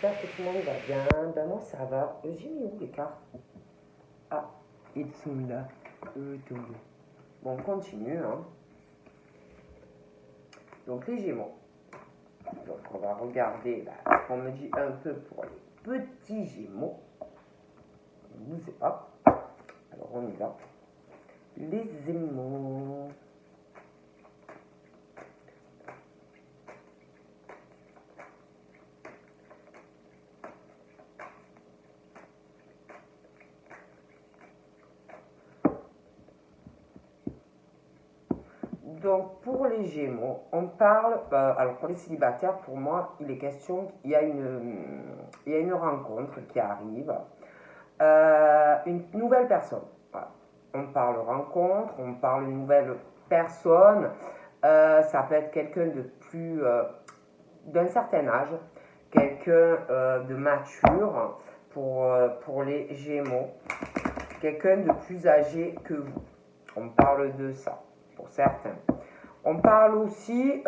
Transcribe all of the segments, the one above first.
j'espère que tout le monde va bien. Ben moi ça va. J'ai mis où les cartes? Ah, ils sont là. Attendez. Bon, on continue. Hein. Donc les Gémeaux. Donc on va regarder ce qu'on me dit un peu pour les petits Gémeaux. Ne bougez pas. Alors on y va. Les Gémeaux. Donc pour les Gémeaux, on parle, alors pour les célibataires, pour moi, il est question, il y a une rencontre qui arrive, une nouvelle personne. Voilà. On parle rencontre, on parle une nouvelle personne, ça peut être quelqu'un de plus, d'un certain âge, quelqu'un de mature pour les Gémeaux, quelqu'un de plus âgé que vous. On parle de ça pour certains. On parle aussi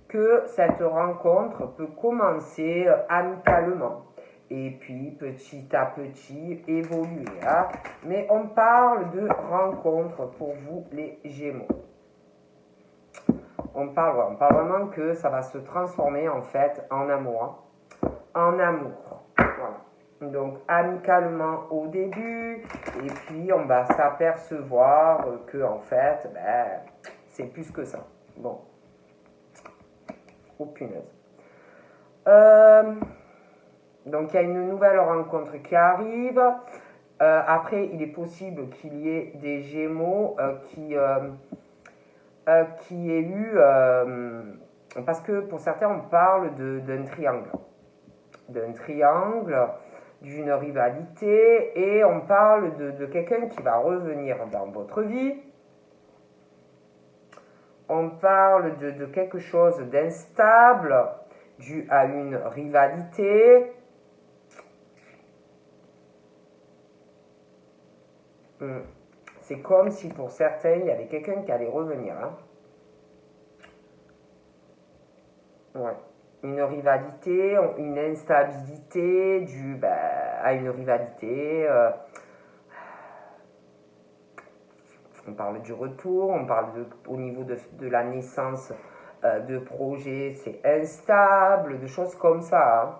que cette rencontre peut commencer amicalement et puis petit à petit évoluer. Hein. Mais on parle de rencontre pour vous les Gémeaux. On parle vraiment que ça va se transformer en fait en amour. En amour. Voilà. Donc amicalement au début, et puis on va s'apercevoir que en fait, c'est plus que ça. Bon. Oh punaise. Donc il y a une nouvelle rencontre qui arrive. Après, il est possible qu'il y ait des Gémeaux qui aient eu... parce que pour certains, on parle d'un triangle. D'un triangle, d'une rivalité, et on parle de quelqu'un qui va revenir dans votre vie. On parle de quelque chose d'instable, dû à une rivalité. C'est comme si pour certains, il y avait quelqu'un qui allait revenir. Hein. Ouais. Une rivalité, une instabilité due à une rivalité. On parle du retour, on parle au niveau de la naissance de projets, c'est instable, de choses comme ça. Hein.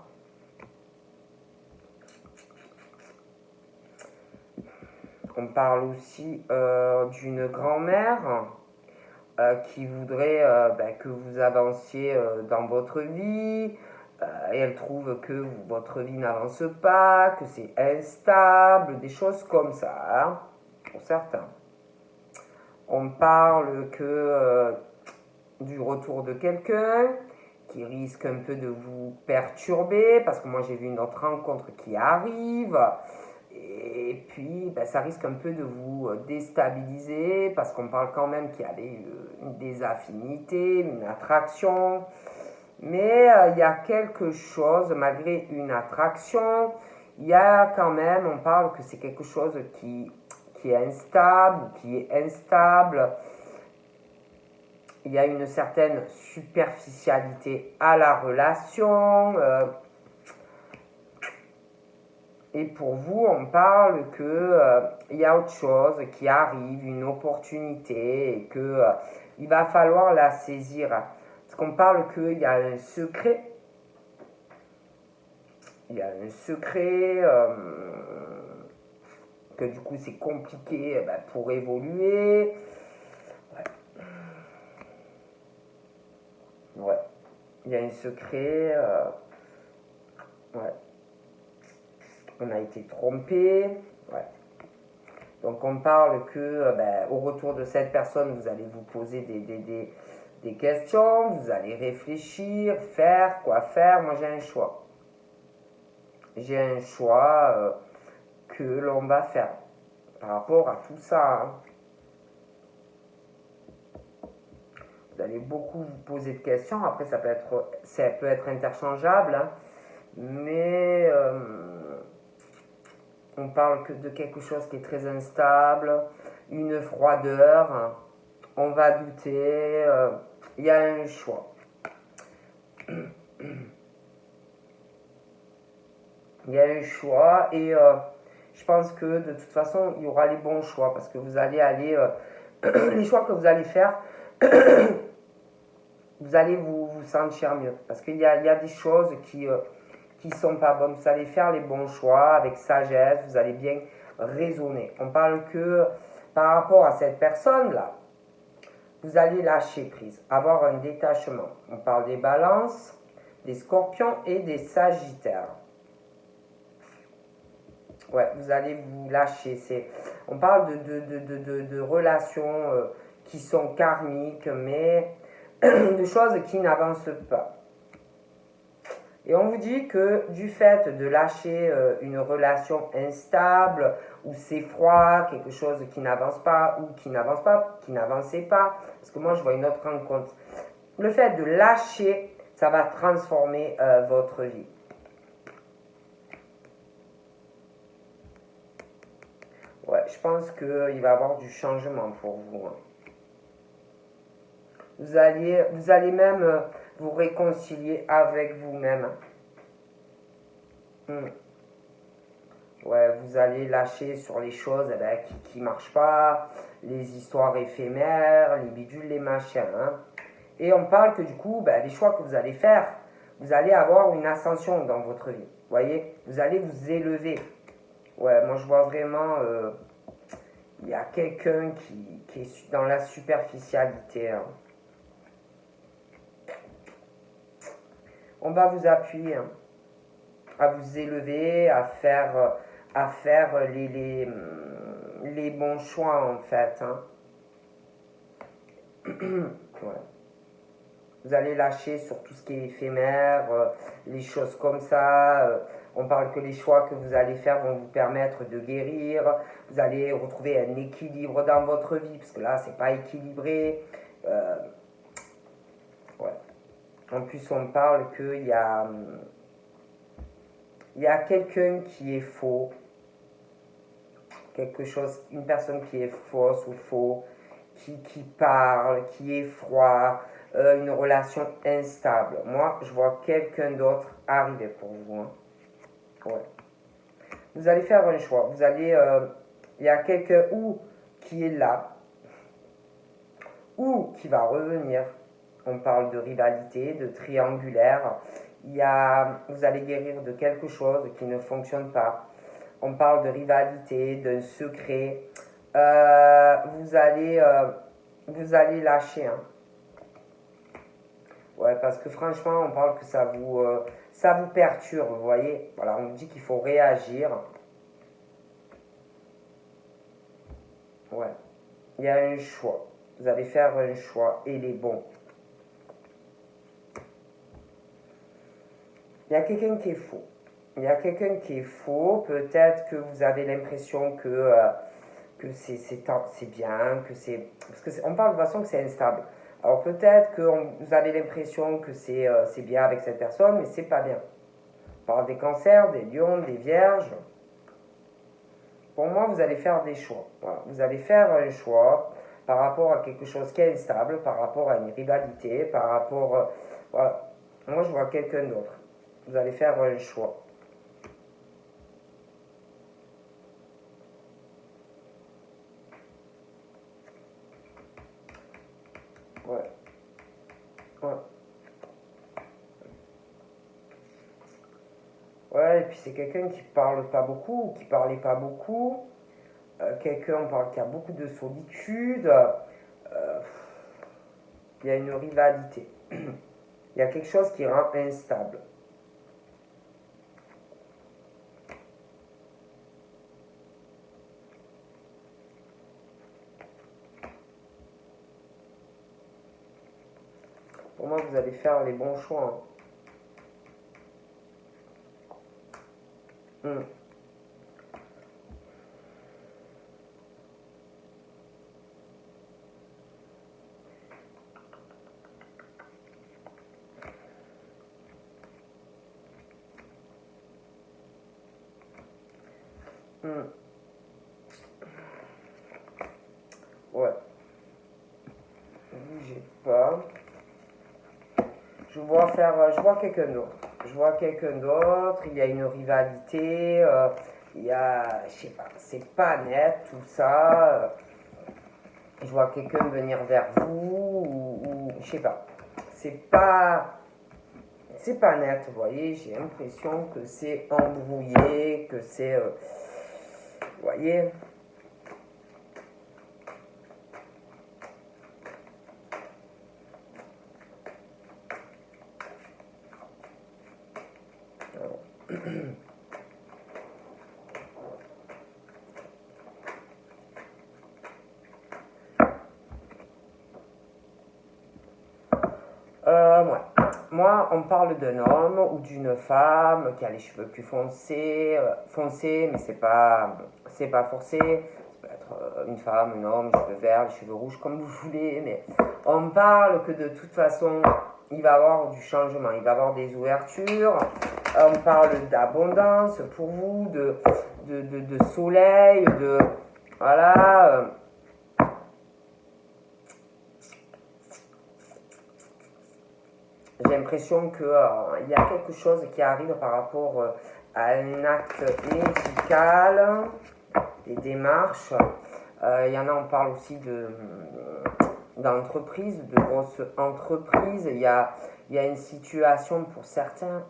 On parle aussi d'une grand-mère qui voudrait que vous avanciez dans votre vie. Et elle trouve que votre vie n'avance pas, que c'est instable, des choses comme ça, hein, pour certains. On parle que du retour de quelqu'un qui risque un peu de vous perturber, parce que moi j'ai vu une autre rencontre qui arrive, et puis ça risque un peu de vous déstabiliser, parce qu'on parle quand même qu'il y a des affinités, une attraction, mais il y a quelque chose, malgré une attraction, il y a quand même, on parle que c'est quelque chose qui est instable, qui est instable. Il y a une certaine superficialité à la relation. Et pour vous, on parle qu'il y a autre chose qui arrive, une opportunité, et qu'il va falloir la saisir. Parce qu'on parle qu'il y a un secret. Il y a un secret que du coup c'est compliqué pour évoluer. Ouais. Il y a un secret. Ouais. On a été trompé. Ouais. Donc on parle que au retour de cette personne, vous allez vous poser des questions, vous allez réfléchir, quoi faire. Moi j'ai un choix. J'ai un choix que l'on va faire par rapport à tout ça. Hein. Vous allez beaucoup vous poser de questions. Après, ça peut être interchangeable, hein. Mais on parle que de quelque chose qui est très instable, une froideur. Hein. On va douter. Il y a un choix. Il y a un choix et je pense que de toute façon, il y aura les bons choix parce que vous allez aller, les choix que vous allez faire, vous allez vous sentir mieux. Parce qu'il y a des choses qui sont pas bonnes. Vous allez faire les bons choix avec sagesse, vous allez bien raisonner. On parle que par rapport à cette personne-là, vous allez lâcher prise, avoir un détachement. On parle des balances, des scorpions et des sagittaires. Ouais, vous allez vous lâcher. On parle de relations qui sont karmiques, mais de choses qui n'avancent pas. Et on vous dit que du fait de lâcher une relation instable, où c'est froid, quelque chose qui n'avance pas, ou qui n'avance pas, qui n'avançait pas, parce que moi je vois une autre rencontre, le fait de lâcher, ça va transformer votre vie. Ouais, je pense qu'il va y avoir du changement pour vous. Hein. Vous allez même vous réconcilier avec vous-même. Ouais, vous allez lâcher sur les choses qui ne marchent pas, les histoires éphémères, les bidules, les machins. Hein. Et on parle que du coup, les choix que vous allez faire, vous allez avoir une ascension dans votre vie. Vous voyez, vous allez vous élever. Ouais, moi je vois vraiment, il y a quelqu'un qui est dans la superficialité. Hein. On va vous appuyer hein, à vous élever, à faire les bons choix en fait. Hein. Ouais. Vous allez lâcher sur tout ce qui est éphémère, les choses comme ça. On parle que les choix que vous allez faire vont vous permettre de guérir. Vous allez retrouver un équilibre dans votre vie, parce que là, c'est pas équilibré. Ouais. En plus, on parle qu'il y a quelqu'un qui est faux. Quelque chose, une personne qui est fausse ou faux, qui parle, qui est froid, une relation instable. Moi, je vois quelqu'un d'autre arriver pour vous. Hein. Ouais. Vous allez faire un choix. Vous allez, il y a quelqu'un ou qui est là, ou qui va revenir. On parle de rivalité, de triangulaire. Vous allez guérir de quelque chose qui ne fonctionne pas. On parle de rivalité, d'un secret. Vous allez lâcher. Hein. Ouais, parce que franchement, on parle que ça vous perturbe, vous voyez. Voilà, on dit qu'il faut réagir. Ouais, il y a un choix. Vous allez faire un choix et il est bon. Il y a quelqu'un qui est faux. Il y a quelqu'un qui est faux. Peut-être que vous avez l'impression que c'est bien, que c'est... Parce qu'on parle de façon que c'est instable. Alors peut-être que vous avez l'impression que c'est bien avec cette personne, mais c'est pas bien. On parle des cancers, des lions, des vierges. Pour moi, vous allez faire des choix. Voilà. Vous allez faire un choix par rapport à quelque chose qui est instable, par rapport à une rivalité, par rapport... voilà. Moi, je vois quelqu'un d'autre. Vous allez faire un choix. Ouais. Ouais. Ouais, et puis c'est quelqu'un qui parle pas beaucoup, ou qui parlait pas beaucoup. Quelqu'un, on parle qui a beaucoup de solitude. Il y a une rivalité. Il y a quelque chose qui rend instable. Pour moi, vous allez faire les bons choix. Hein. Ouais. Bougez pas. je vois quelqu'un d'autre. Je vois quelqu'un d'autre, il y a une rivalité, il y a, je sais pas, c'est pas net tout ça. Je vois quelqu'un venir vers vous, ou je sais pas. C'est pas, c'est pas net, vous voyez, j'ai l'impression que c'est embrouillé, que c'est, vous voyez. Ouais. Moi, on parle d'un homme ou d'une femme qui a les cheveux plus foncés, mais c'est pas forcé. Ça peut être une femme, un homme, les cheveux verts, les cheveux rouges, comme vous voulez. Mais on parle que de toute façon, il va y avoir du changement, il va y avoir des ouvertures. On parle d'abondance pour vous, de soleil, de voilà. J'ai l'impression qu'il y a quelque chose qui arrive par rapport à un acte médical, des démarches. Il y en a, on parle aussi d'entreprises, de grosses entreprises. Il y a une situation pour certains.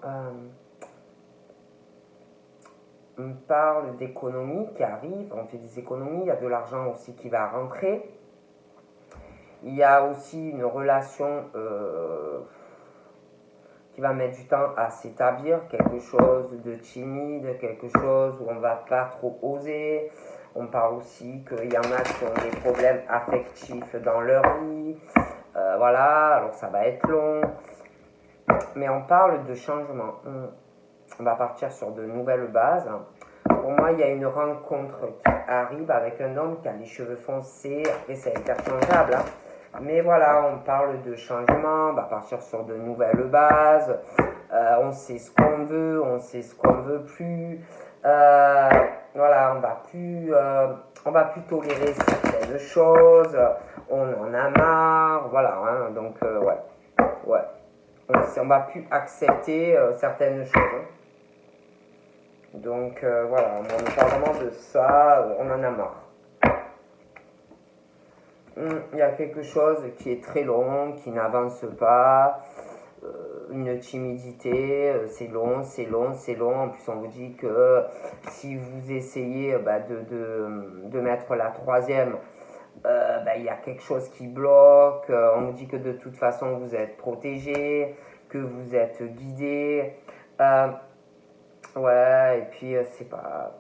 On parle d'économie qui arrive, on fait des économies, il y a de l'argent aussi qui va rentrer. Il y a aussi une relation qui va mettre du temps à s'établir, quelque chose de timide, quelque chose où on ne va pas trop oser. On parle aussi qu'il y en a qui ont des problèmes affectifs dans leur vie. Voilà, alors ça va être long. Mais on parle de changement. On va partir sur de nouvelles bases. Pour moi, il y a une rencontre qui arrive avec un homme qui a les cheveux foncés. Après, c'est interchangeable. Mais voilà, on parle de changement, on va partir sur de nouvelles bases. On sait ce qu'on veut, on sait ce qu'on veut plus. Voilà, on va plus tolérer certaines choses. On en a marre, voilà. Hein, donc ouais. On va plus accepter certaines choses. Hein. Donc voilà, on parle vraiment de ça, on en a marre. Il y a quelque chose qui est très long, qui n'avance pas, une timidité, c'est long, c'est long, c'est long. En plus, on vous dit que si vous essayez de mettre la troisième, il y a quelque chose qui bloque. On vous dit que de toute façon, vous êtes protégé, que vous êtes guidé. Ouais, et puis c'est pas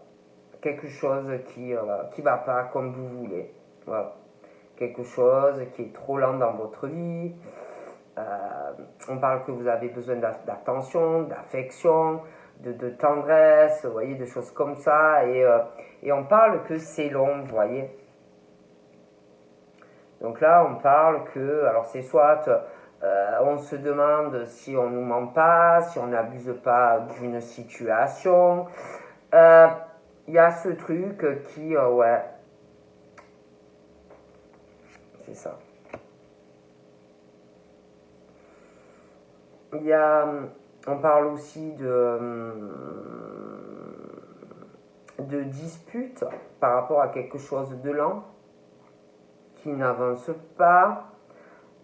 quelque chose qui va pas comme vous voulez. Voilà. Quelque chose qui est trop lent dans votre vie. On parle que vous avez besoin d'attention, d'affection, de tendresse, vous voyez, de choses comme ça. Et on parle que c'est long, vous voyez. Donc là, on parle que, alors c'est soit on se demande si on ne nous ment pas, si on n'abuse pas d'une situation. Il y a ce truc qui, ouais, c'est ça. Il y a, on parle aussi de disputes par rapport à quelque chose de lent qui n'avance pas.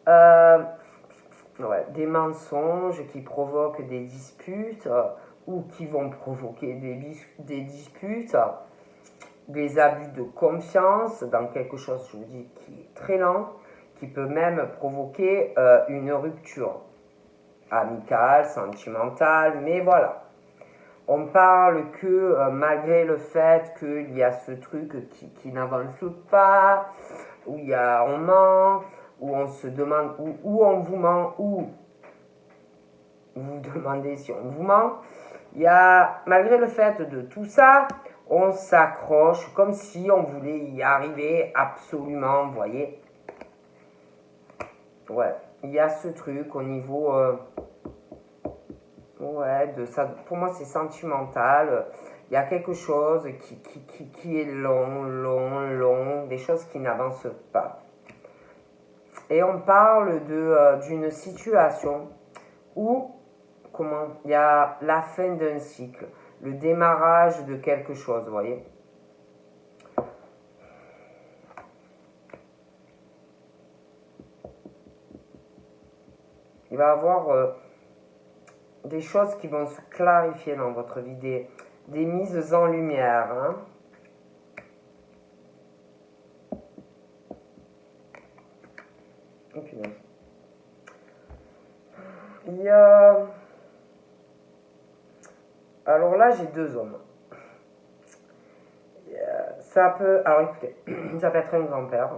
Ouais, des mensonges qui provoquent des disputes ou qui vont provoquer des disputes, des abus de confiance dans quelque chose, je vous dis, qui est très lent, qui peut même provoquer une rupture amicale, sentimentale, mais voilà. On parle que malgré le fait qu'il y a ce truc qui n'avance pas, où on ment, où on se demande, où on vous ment, où vous demandez si on vous ment, malgré le fait de tout ça, on s'accroche comme si on voulait y arriver absolument, vous voyez. Ouais, il y a ce truc au niveau... ouais, de ça, pour moi c'est sentimental. Il y a quelque chose qui est long, des choses qui n'avancent pas. Et on parle d'une situation ou comment il y a la fin d'un cycle, le démarrage de quelque chose, vous voyez. Il va y avoir des choses qui vont se clarifier dans votre vie, des mises en lumière. Hein. Oh, punaise. Il y a... Alors là, j'ai deux hommes. Ça peut... Alors écoutez, ça peut être un grand-père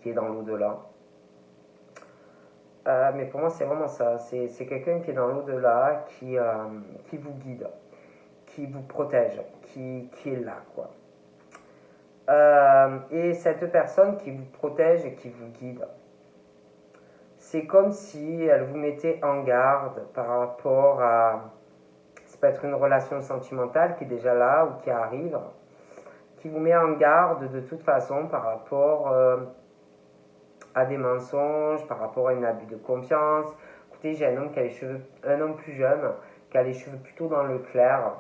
qui est dans l'au-delà. Mais pour moi, c'est vraiment ça. C'est quelqu'un qui est dans l'au-delà, qui vous guide, qui vous protège, qui est là, quoi. Et cette personne qui vous protège et qui vous guide, c'est comme si elle vous mettait en garde par rapport à... Ça peut être une relation sentimentale qui est déjà là ou qui arrive, qui vous met en garde de toute façon par rapport à des mensonges, par rapport à un abus de confiance. Écoutez, j'ai un homme qui a les cheveux, un homme plus jeune, qui a les cheveux plutôt dans le clair.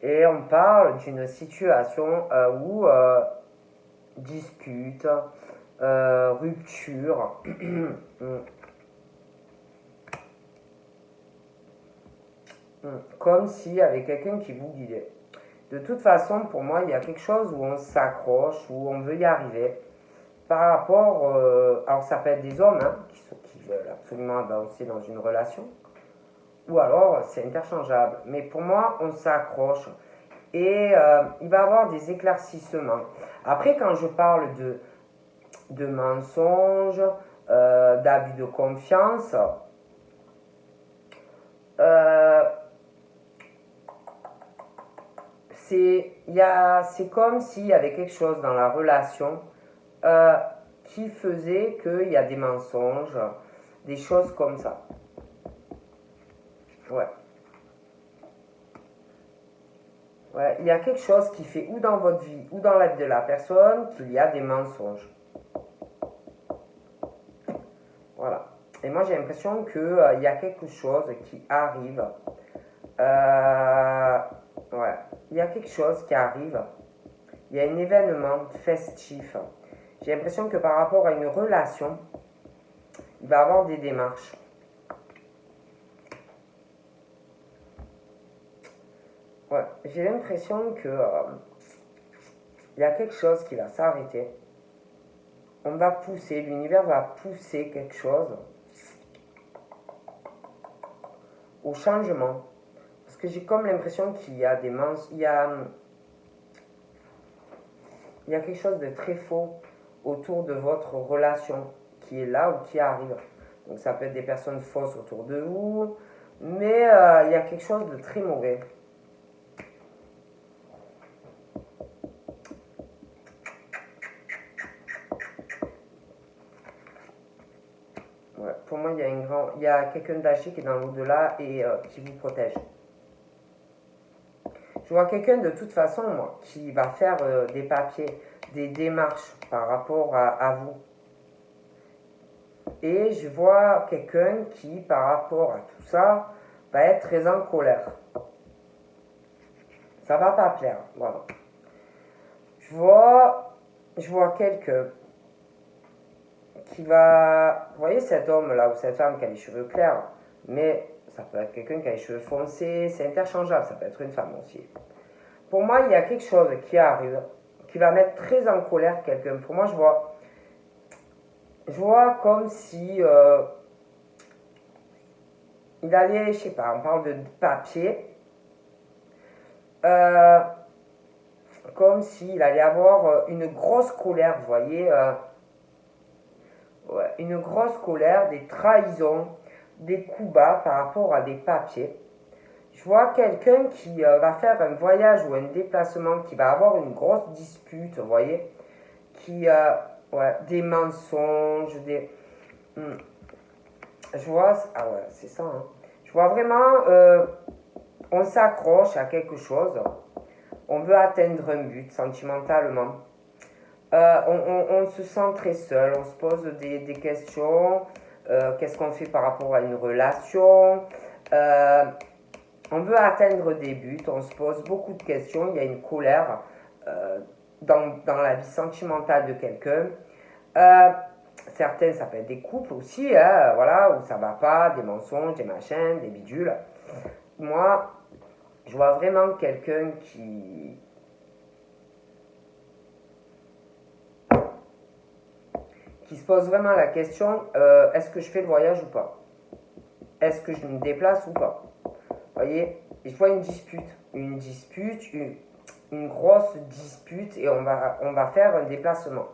Et on parle d'une situation où dispute, rupture. Comme s'il y avait quelqu'un qui vous guidait. De toute façon, pour moi, il y a quelque chose où on s'accroche, où on veut y arriver. Par rapport, alors ça peut être des hommes hein, qui veulent absolument avancer dans une relation, ou alors c'est interchangeable. Mais pour moi, on s'accroche et il va y avoir des éclaircissements. Après, quand je parle de mensonges, d'abus de confiance, c'est comme s'il y avait quelque chose dans la relation qui faisait qu'il y a des mensonges, des choses comme ça. Ouais. Ouais, il y a quelque chose qui fait ou dans votre vie ou dans la vie de la personne qu'il y a des mensonges. Voilà. Et moi j'ai l'impression qu'il y a quelque chose qui arrive. Ouais. Il y a quelque chose qui arrive. Il y a un événement festif. J'ai l'impression que par rapport à une relation, il va y avoir des démarches. Ouais, j'ai l'impression que il y a quelque chose qui va s'arrêter. On va pousser, l'univers va pousser quelque chose au changement. Parce que j'ai comme l'impression qu'il y a des il y a quelque chose de très faux autour de votre relation qui est là ou qui arrive. Donc ça peut être des personnes fausses autour de vous, mais il y a quelque chose de très mauvais. Ouais, pour moi, il y a quelqu'un d'âgé qui est dans l'au-delà et qui vous protège. Je vois quelqu'un de toute façon, moi, qui va faire des papiers, des démarches par rapport à vous. Et je vois quelqu'un qui, par rapport à tout ça, va être très en colère. Ça va pas plaire, voilà. Je vois quelqu'un qui va... Vous voyez cet homme-là ou cette femme qui a les cheveux clairs, mais ça peut être quelqu'un qui a les cheveux foncés, c'est interchangeable, ça peut être une femme aussi. Pour moi, il y a quelque chose qui arrive, qui va mettre très en colère quelqu'un. Pour moi, je vois comme si il allait, je sais pas, on parle de papier, comme s'il allait avoir une grosse colère, vous voyez, ouais, une grosse colère, des trahisons, des coups bas par rapport à des papiers. Je vois quelqu'un qui va faire un voyage ou un déplacement, qui va avoir une grosse dispute, vous voyez, qui, ouais, des mensonges, des... Je vois, ah ouais, c'est ça, hein. Je vois vraiment, on s'accroche à quelque chose, on veut atteindre un but sentimentalement. On se sent très seul, on se pose des questions, Qu'est-ce qu'on fait par rapport à une relation? On veut atteindre des buts, on se pose beaucoup de questions, il y a une colère euh, dans la vie sentimentale de quelqu'un. Euh, Certains, ça peut être des couples aussi, hein, voilà, où ça va pas, des mensonges, des machins, des bidules. Moi, je vois vraiment quelqu'un qui se pose vraiment la question, est-ce que je fais le voyage ou pas? Est-ce que je me déplace ou pas? Vous voyez, je vois une dispute, une grosse dispute et on va faire un déplacement.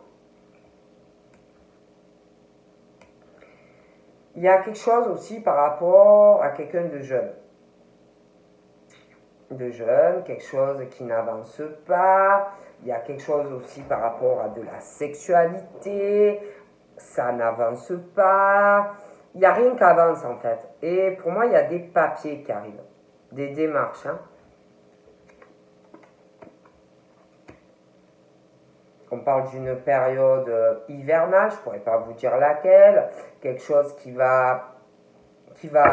Il y a quelque chose aussi par rapport à quelqu'un de jeune. Quelque chose qui n'avance pas. Il y a quelque chose aussi par rapport à de la sexualité. Ça n'avance pas. Il n'y a rien qui avance en fait. Et pour moi, il y a des papiers qui arrivent, des démarches. Hein. On parle d'une période hivernale, je ne pourrais pas vous dire laquelle. Quelque chose qui va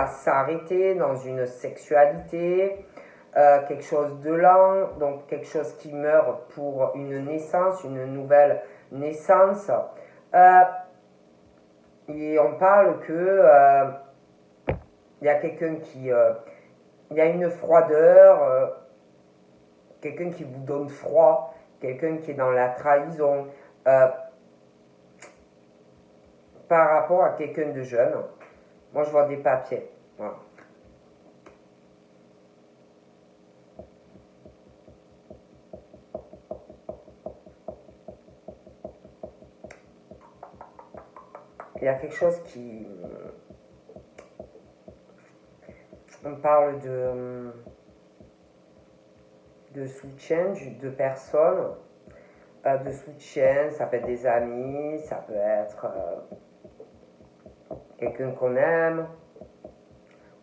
s'arrêter dans une sexualité. Quelque chose de lent, donc quelque chose qui meurt pour une naissance, une nouvelle naissance. Euh, et on parle que il y a quelqu'un il y a une froideur, quelqu'un qui vous donne froid, quelqu'un qui est dans la trahison euh, par rapport à quelqu'un de jeune. Moi, je vois des papiers. Voilà. Il y a quelque chose qui... On parle de soutien de personnes, de soutien, ça peut être des amis, ça peut être quelqu'un qu'on aime,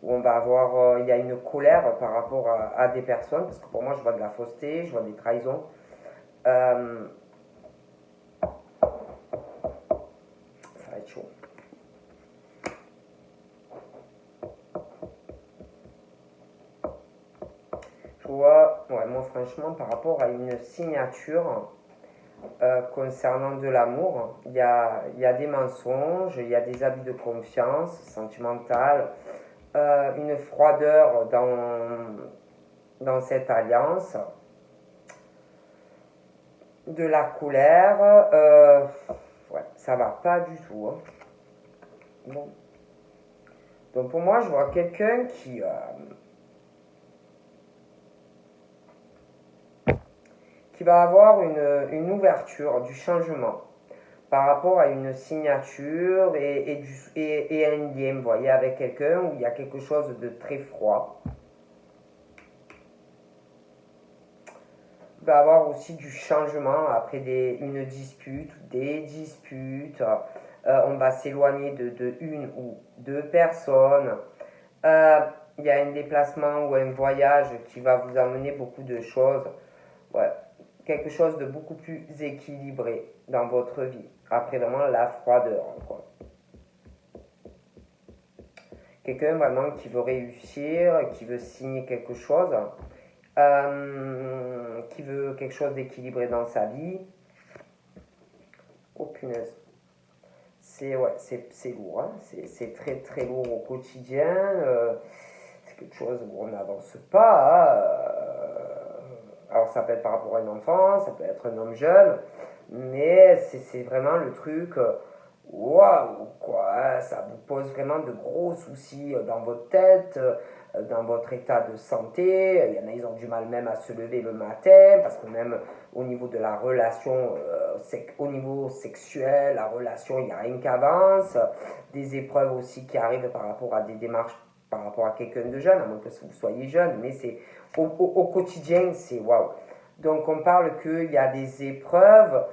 où on va avoir, il y a une colère par rapport à des personnes, parce que pour moi je vois de la fausseté, je vois des trahisons. Ça va être chaud. Je vois, ouais, moi franchement par rapport à une signature concernant de l'amour, il y a des mensonges, il y a des abus de confiance sentimentale, une froideur dans cette alliance, de la colère, ouais, ça va pas du tout. Hein. Bon. Donc pour moi, je vois quelqu'un qui va avoir une ouverture, du changement par rapport à une signature et un lien, vous voyez, avec quelqu'un où il y a quelque chose de très froid. Il va avoir aussi du changement après une dispute, des disputes. On va s'éloigner de une ou deux personnes. Euh, il y a un déplacement ou un voyage qui va vous amener beaucoup de choses. Ouais, quelque chose de beaucoup plus équilibré dans votre vie. Après vraiment la froideur, quoi. Quelqu'un vraiment qui veut réussir, qui veut signer quelque chose, qui veut quelque chose d'équilibré dans sa vie. Oh punaise. C'est ouais, c'est lourd, hein. C'est très très lourd au quotidien. C'est quelque chose où on n'avance pas. Alors ça peut être par rapport à un enfant, ça peut être un homme jeune, mais c'est vraiment le truc, waouh, quoi, hein, ça vous pose vraiment de gros soucis dans votre tête, dans votre état de santé. Il y en a, ils ont du mal même à se lever le matin, parce que même au niveau de la relation, au niveau sexuel, la relation, il n'y a rien qui avance. Des épreuves aussi qui arrivent par rapport à des démarches par rapport à quelqu'un de jeune, à moins que vous soyez jeune, mais c'est au quotidien, c'est waouh. Donc on parle qu'il y a des épreuves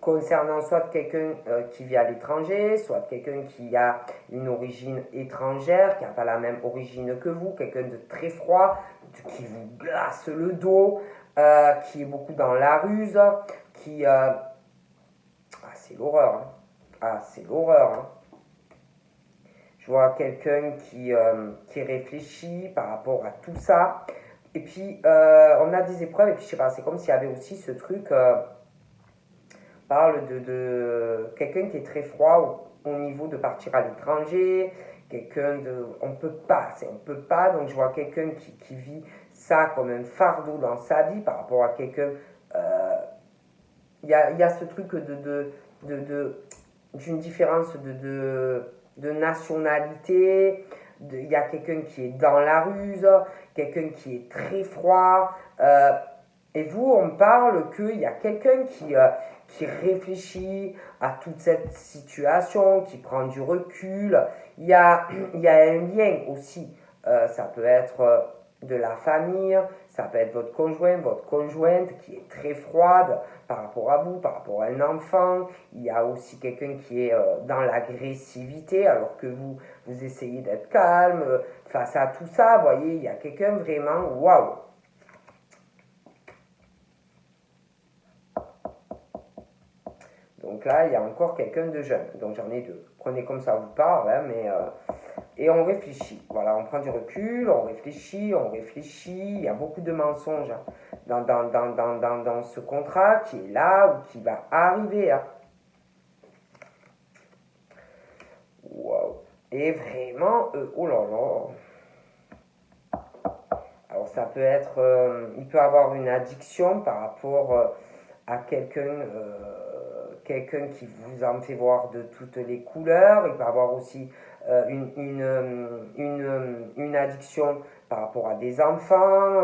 concernant soit quelqu'un qui vit à l'étranger, soit quelqu'un qui a une origine étrangère, qui n'a pas la même origine que vous, quelqu'un de très froid, qui vous glace le dos, qui est beaucoup dans la ruse, qui... Ah, c'est l'horreur. Hein. Ah, c'est l'horreur. Hein. vois quelqu'un qui réfléchit par rapport à tout ça. Et puis, on a des épreuves, et puis je sais pas, c'est comme s'il y avait aussi ce truc, parle de quelqu'un qui est très froid au niveau de partir à l'étranger, quelqu'un de... on peut pas, donc je vois quelqu'un qui vit ça comme un fardeau dans sa vie par rapport à quelqu'un... euh, il y a ce truc de, d'une différence de nationalité, il y a quelqu'un qui est dans la ruse, quelqu'un qui est très froid. Et vous, on parle qu'il y a quelqu'un qui réfléchit à toute cette situation, qui prend du recul. Il y a un lien aussi. Ça peut être de la famille, ça peut être votre conjoint, votre conjointe qui est très froide par rapport à vous, par rapport à un enfant. Il y a aussi quelqu'un qui est dans l'agressivité alors que vous essayez d'être calme face à tout ça. Vous voyez, il y a quelqu'un vraiment, waouh. Donc là, il y a encore quelqu'un de jeune. Donc j'en ai deux. Prenez comme ça vous parle, hein, mais et on réfléchit. Voilà, on prend du recul, on réfléchit, on réfléchit. Il y a beaucoup de mensonges hein, dans ce contrat qui est là ou qui va arriver. Hein. Waouh. Et vraiment, oh là là. Alors ça peut être, il peut avoir une addiction par rapport à quelqu'un qui vous en fait voir de toutes les couleurs. Il peut avoir aussi une addiction par rapport à des enfants.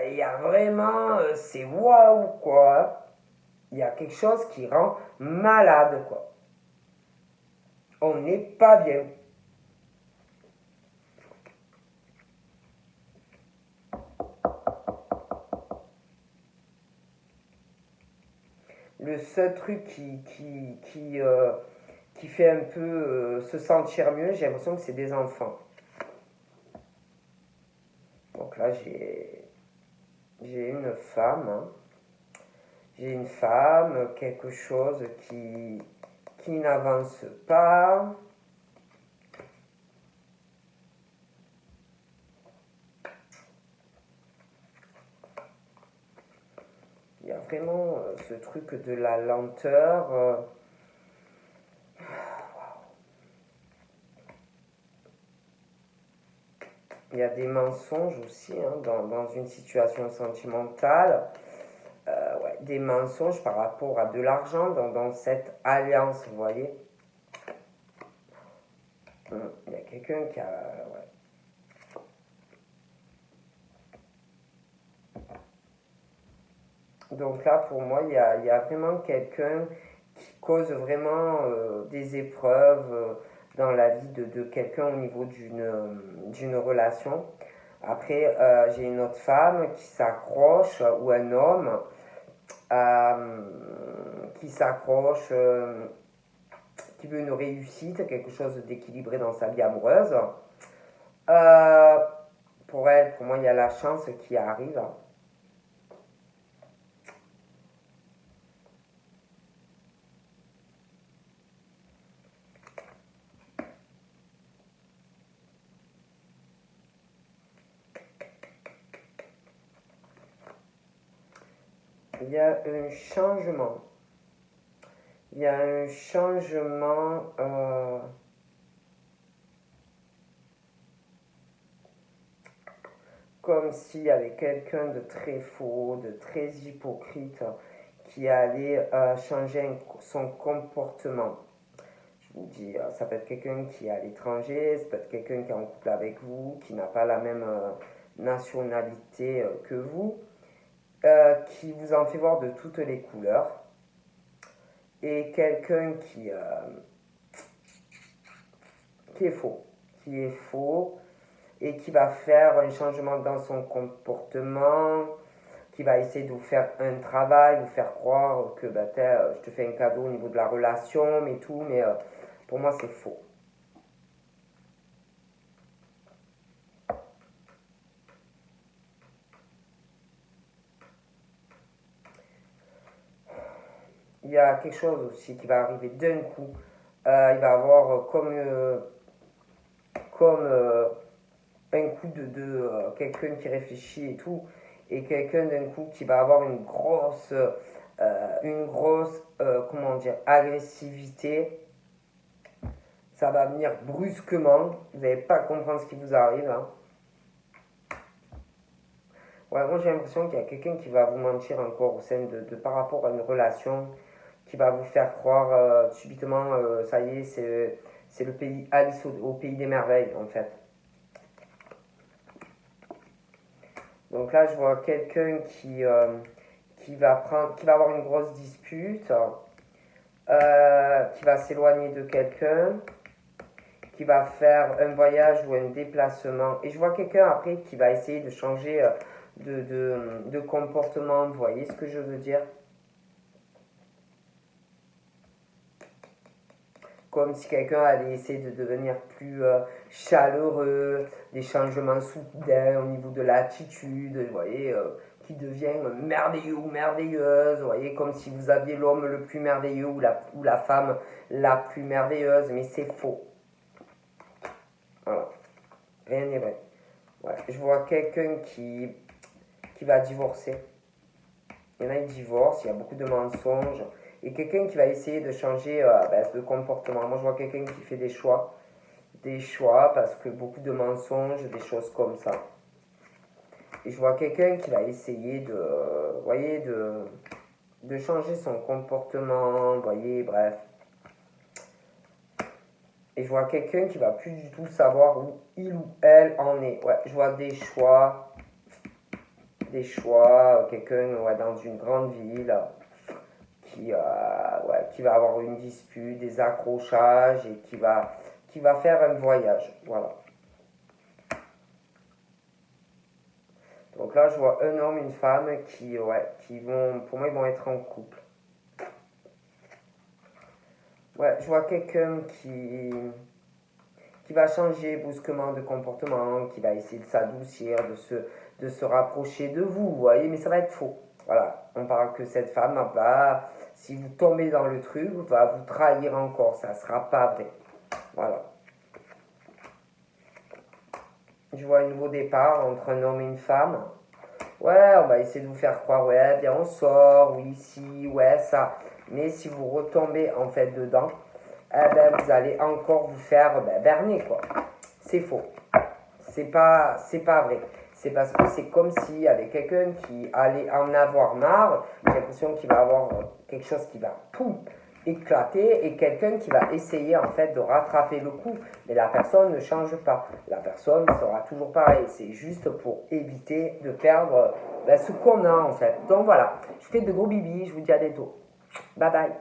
Il y a vraiment, c'est waouh quoi. Il y a quelque chose qui rend malade quoi. On n'est pas bien. Le seul truc qui fait un peu se sentir mieux, j'ai l'impression que c'est des enfants. Donc là, j'ai une femme. Hein. J'ai une femme, quelque chose qui n'avance pas. Il y a vraiment ce truc de la lenteur. Il y a des mensonges aussi hein, dans une situation sentimentale. Ouais, des mensonges par rapport à de l'argent dans cette alliance, vous voyez. Il y a quelqu'un qui a... Ouais. Donc là, pour moi, il y a vraiment quelqu'un qui cause vraiment des épreuves dans la vie de quelqu'un au niveau d'une relation. Après, j'ai une autre femme qui s'accroche, ou un homme qui s'accroche, qui veut une réussite, quelque chose d'équilibré dans sa vie amoureuse. Euh, pour elle, pour moi, il y a la chance qui arrive. Il y a un changement. Il y a un changement comme s'il y avait quelqu'un de très faux, de très hypocrite qui allait changer son comportement. Je vous dis, ça peut être quelqu'un qui est à l'étranger, ça peut être quelqu'un qui est en couple avec vous, qui n'a pas la même nationalité que vous, qui vous en fait voir de toutes les couleurs, et quelqu'un qui est faux, et qui va faire un changement dans son comportement, qui va essayer de vous faire un travail, vous faire croire que bah, je te fais un cadeau au niveau de la relation, mais tout, mais pour moi c'est faux. Il y a quelque chose aussi qui va arriver d'un coup. Il va avoir comme comme un coup de quelqu'un qui réfléchit et tout, et quelqu'un d'un coup qui va avoir une grosse comment dire, agressivité. Ça va venir brusquement, vous n'allez pas comprendre ce qui vous arrive. Hein. Ouais, moi j'ai l'impression qu'il y a quelqu'un qui va vous mentir encore au sein par rapport à une relation, qui va vous faire croire subitement, ça y est, c'est le pays Alice au pays des merveilles en fait. Donc là, je vois quelqu'un qui va avoir une grosse dispute, qui va s'éloigner de quelqu'un, qui va faire un voyage ou un déplacement. Et je vois quelqu'un après qui va essayer de changer de comportement. Vous voyez ce que je veux dire? Comme si quelqu'un allait essayer de devenir plus chaleureux, des changements soudains au niveau de l'attitude, vous voyez, qui devient merveilleux ou merveilleuse, vous voyez, comme si vous aviez l'homme le plus merveilleux ou la femme la plus merveilleuse, mais c'est faux. Voilà, rien n'est vrai. Ouais. Je vois quelqu'un qui va divorcer. Il y en a qui divorcent, il y a beaucoup de mensonges. Et quelqu'un qui va essayer de changer ce comportement. Moi, je vois quelqu'un qui fait des choix parce que beaucoup de mensonges, des choses comme ça. Et je vois quelqu'un qui va essayer de changer son comportement, vous voyez, bref. Et je vois quelqu'un qui va plus du tout savoir où il ou elle en est. Ouais, je vois des choix, quelqu'un dans une grande ville qui va avoir une dispute, des accrochages et qui va faire un voyage. Voilà. Donc là, je vois un homme, une femme qui vont, pour moi, ils vont être en couple. Ouais, je vois quelqu'un qui va changer brusquement de comportement, qui va essayer de s'adoucir, de se rapprocher de vous, vous voyez, mais ça va être faux. Voilà, on parle que cette femme va, si vous tombez dans le truc, va vous trahir encore, ça ne sera pas vrai. Voilà. Je vois un nouveau départ entre un homme et une femme. Ouais, on va essayer de vous faire croire, ouais, bien on sort, oui, si, ouais, ça. Mais si vous retombez en fait dedans, eh ben, vous allez encore vous faire berner, quoi. C'est faux. C'est pas vrai. C'est parce que c'est comme s'il y avait quelqu'un qui allait en avoir marre. J'ai l'impression qu'il va avoir quelque chose qui va poum, éclater et quelqu'un qui va essayer en fait de rattraper le coup. Mais la personne ne change pas. La personne sera toujours pareille. C'est juste pour éviter de perdre ce qu'on a en fait. Donc voilà. Je vous fais de gros bibis. Je vous dis à bientôt. Bye bye.